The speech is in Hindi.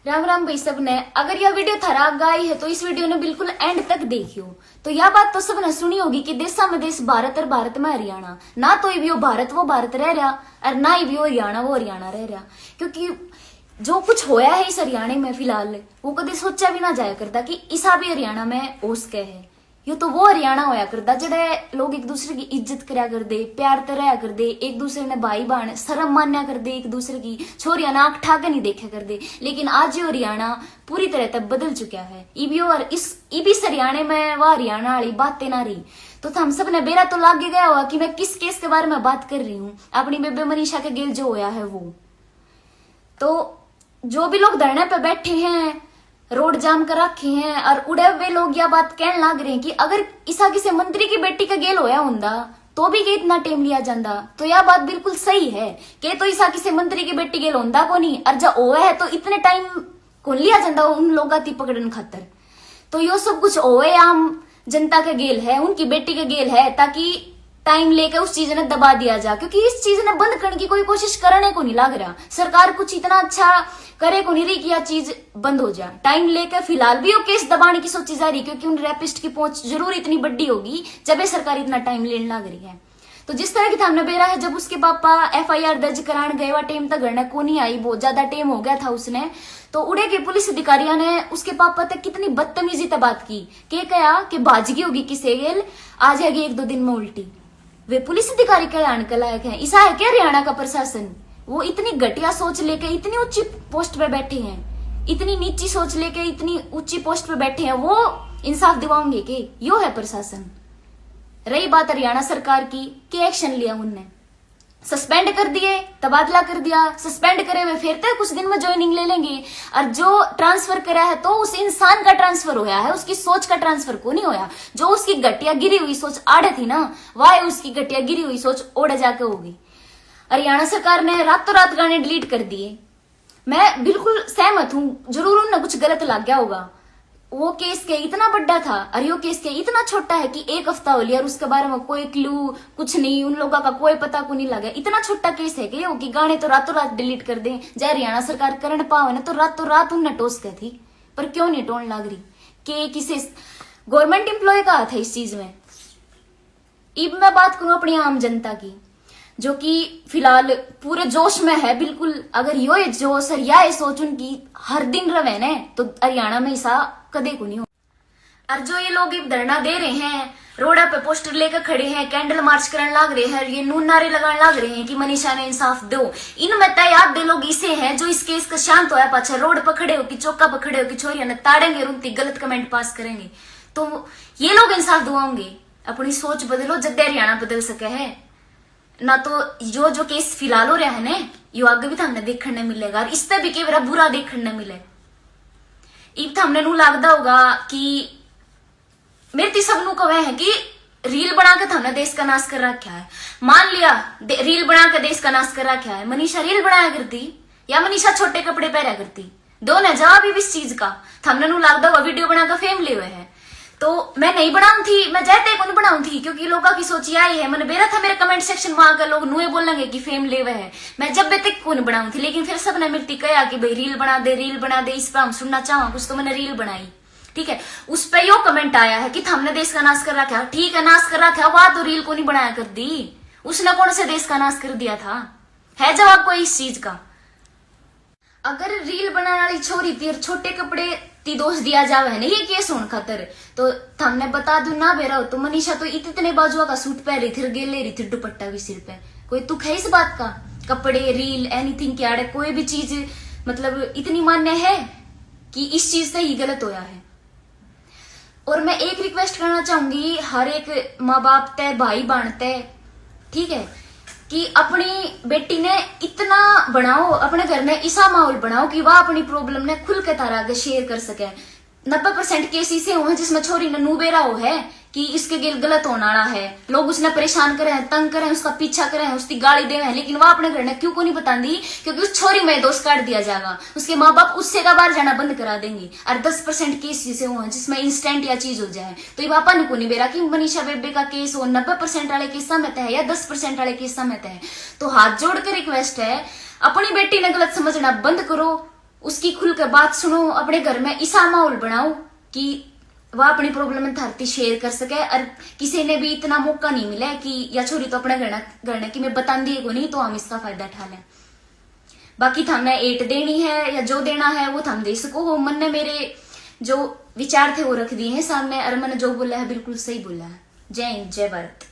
राम राम भाई सब ने। अगर यह वीडियो थरा गाई है तो इस वीडियो ने बिल्कुल एंड तक देखियो। तो यह बात तो सबने सुनी होगी कि देशा में देश भारत और भारत में हरियाणा, ना तो भी वो भारत रह रहा और ना ही वो हरियाणा रह रहा। क्योंकि जो कुछ होया है इस हरियाणा में फिलहाल वो कभी सोचा भी ना जाया करता कि इसा भी हरियाणा में ओस के है। यो तो वो हरियाणा होया करता जड़े लोग एक दूसरे की इज्जत करया कर दे, प्यार तरह कर दे, एक दूसरे ने भाई बहन शर्म मान्या कर दे, एक दूसरे की छोरिया नाक ठाके नहीं देखा कर दे। लेकिन आज ये हरियाणा पूरी तरह तक बदल चुका है। इस हरियाणा में वह हरियाणा वाली बातें ना रही। तो हम सब ने बेरा तो लागे गया हुआ कि मैं किस केस के बारे में बात कर रही हूँ। अपनी बेबे मनीषा के गेल जो होया है वो। तो जो भी लोग धरने पे बैठे हैं, रोड जाम कर रखे हैं और उड़े हुए लोग यह बात कहने लग रहे हैं कि अगर इसा किसी मंत्री की बेटी का गेल होया हुंदा तो भी के इतना टाइम लिया जाता। तो यह बात बिल्कुल सही है कि तो इसा किसी मंत्री की बेटी गेल होंदा को नहीं, और जब ओवे है तो इतने टाइम कौन लिया जाता उन लोगों की पकड़न खातर। तो यो सब कुछ ओवे आम जनता के गेल है, उनकी बेटी के गेल है, ताकि टाइम लेकर उस चीज ने दबा दिया जा। क्योंकि इस चीज ने बंद करने की कोई कोशिश करने को नहीं लग रहा। सरकार कुछ इतना अच्छा करे को नहीं रही कि यह चीज बंद हो जाए। टाइम लेकर फिलहाल भी वो केस दबाने की सोची जा रही, क्योंकि उन रेपिस्ट की पहुंच जरूर इतनी बड़ी होगी जब ये सरकार इतना टाइम लेने लग रही है। तो जिस तरह की हमने बेरा है, जब उसके पापा FIR दर्ज कराने गए, वह टाइम तक घर को नहीं आई, बहुत ज्यादा टाइम हो गया था उसने। तो उड़े के पुलिस अधिकारियों ने उसके पापा तक कितनी बदतमीजी तक बात की कि कहा कि भाजगी होगी किसे गेल, आ जाएगी 1-2 दिन में उल्टी। वे पुलिस अधिकारी कल्याण के लायक है। ऐसा है क्या हरियाणा का प्रशासन? वो इतनी घटिया सोच लेके इतनी ऊंची पोस्ट पे बैठे हैं, इतनी नीची सोच लेके इतनी ऊंची पोस्ट पे बैठे हैं, वो इंसाफ दिवाओगे कि यो है प्रशासन? रही बात हरियाणा सरकार की, क्या एक्शन लिया उनने? सस्पेंड कर दिए, तबादला कर दिया। सस्पेंड करे हुए फिर तो कुछ दिन में ज्वाइनिंग ले लेंगे। और जो ट्रांसफर करा है तो उस इंसान का ट्रांसफर होया है, उसकी सोच का ट्रांसफर को नहीं होया। जो उसकी घटिया गिरी हुई सोच आड़े थी ना, वह उसकी घटिया गिरी हुई सोच ओढ़े जाके होगी। हरियाणा सरकार ने रातों रात गाने डिलीट कर दिए। मैं बिल्कुल सहमत हूं, जरूर उन्हें कुछ गलत लग गया होगा। वो केस के इतना बड़ा था और यो केस के इतना छोटा है कि 1 हफ्ता हो लिया और उसके बारे में कोई क्लू कुछ नहीं, उन लोगों का कोई पता को नहीं लगा। इतना छोटा केस है कि गाने तो रातों रात डिलीट कर दे। जय हरियाणा सरकार करने पावे ना तो रातों रात उन्हें टोस के थी, पर क्यों नहीं टोन लग रही कि किसी गवर्नमेंट एम्प्लॉय का हाथ है इस चीज में। अब मैं बात करूं अपनी आम जनता की, जो कि फिलहाल पूरे जोश में है बिल्कुल। अगर यो जोश और या सोच उनकी हर दिन रहे न तो हरियाणा में ऐसा कदे को नहीं हो। और जो ये लोग धरना दे रहे हैं, रोड़ा पे पोस्टर लेकर खड़े हैं, कैंडल मार्च करने लग रहे हैं, ये नून नारे लगाने लग रहे हैं कि मनीषा ने इंसाफ दो, इनमें तैयार दे लोग इसे हैं जो इस केस का शांत होया पाछा रोड पर खड़े हो कि चौका पर खड़े हो कि छोरिया ने ताड़ेंगे और उनकी गलत कमेंट पास करेंगे। तो ये लोग इंसाफ दुआओगे। अपनी सोच बदलो जब हरियाणा बदल सके है ना। तो जो केस फिलहाल हो रहा है ना, यो आगे भी तो हमने देखने मिलेगा और इससे भी केवल बुरा देखने मिले। इब तो हमने नू लगता होगा कि मेरे सबनू को वह है कि रील बना के हमने देश का नाश कर रखा है। मान लिया रील बना के देश का नाश कर रखा है, मनीषा रील बनाया करती या मनीषा छोटे कपड़े पहना करती, दोनों जवाब भी इस चीज का हमने नू लगता होगा वीडियो बना के फेम ले हुए है। तो मैं नहीं बनाऊं थी, मैं जाते को नहीं बनाऊं थी, क्योंकि लोगों की सोच आई है। मैंने बेरा था मेरे कमेंट सेक्शन में आकर लोग नुए बोलेंगे कि फेम ले हुए है। मैं जब तक को नहीं बनाऊं थी, लेकिन फिर सबने मिलती कहा कि भाई रील बना दे, इस पर हम सुनना चाहो कुछ, तो मैंने रील बनाई। ठीक है, उस पर यो कमेंट आया है कि हमने देश का नाश कर रखा। ठीक है, नाश कर रखा, वह तो रील को नहीं बनाया कर दी, उसने कौन से देश का नाश कर दिया था? है जवाब कोई इस चीज का? अगर रील बनाने वाली छोरी थी और छोटे कपड़े ती दोष दिया जावे है ना ये केस होने खातर, तो हमने बता दू ना बेरा हो तो मनीषा तो इतने बाजुआ का सूट पहन रही थी, गेल ले रही थी, दुपट्टा भी सिर पे। कोई तुक है इस बात का? कपड़े, रील, एनीथिंग के आड़े कोई भी चीज मतलब इतनी मान्य है कि इस चीज से ही गलत होया है। और मैं एक रिक्वेस्ट करना चाहूंगी हर एक माँ बाप तय, भाई बहन तय, ठीक है, कि अपनी बेटी ने इतना बनाओ, अपने घर में ऐसा माहौल बनाओ कि वह अपनी प्रॉब्लम ने खुल के तारा आगे शेयर कर सके। 90% केस ऐसे हुए जिसमें छोरी ने नूबेरा हो है कि इसके गिल गलत होने वाला है, लोग उसने परेशान करे हैं, तंग करे हैं, उसका पीछा करे हैं, उसकी गाली दे हैं, लेकिन वह अपने घर ने क्यों को नहीं बताती? क्योंकि उस छोरी में दोष काट दिया जाएगा, उसके माँ बाप उससे का बाहर जाना बंद करा देंगे। और 10% केस जिसे हुए जिसमें इंस्टेंट या चीज हो जाए। तो ये पापा ने को नहीं बेरा कि मनीषा बेबे का केस हो 90% वाले केस में है या 10% वाले केस में है। तो हाथ जोड़ के रिक्वेस्ट है, अपनी बेटी ने गलत समझना बंद करो, उसकी खुलकर बात सुनो, अपने घर में ऐसा माहौल बनाओ कि वह अपनी प्रॉब्लम थारती शेयर कर सके। और किसी ने भी इतना मौका नहीं मिला है कि या छोरी तो अपने गणना की मैं बता दिए को नहीं, तो हम इसका फायदा उठा लें। बाकी थमने 8 देनी है या जो देना है वो थम दे सको हो। मन ने मेरे जो विचार थे वो रख दिए हैं सामने, और मैंने जो बोला है बिल्कुल सही बोला है। जय हिंद, जय भारत।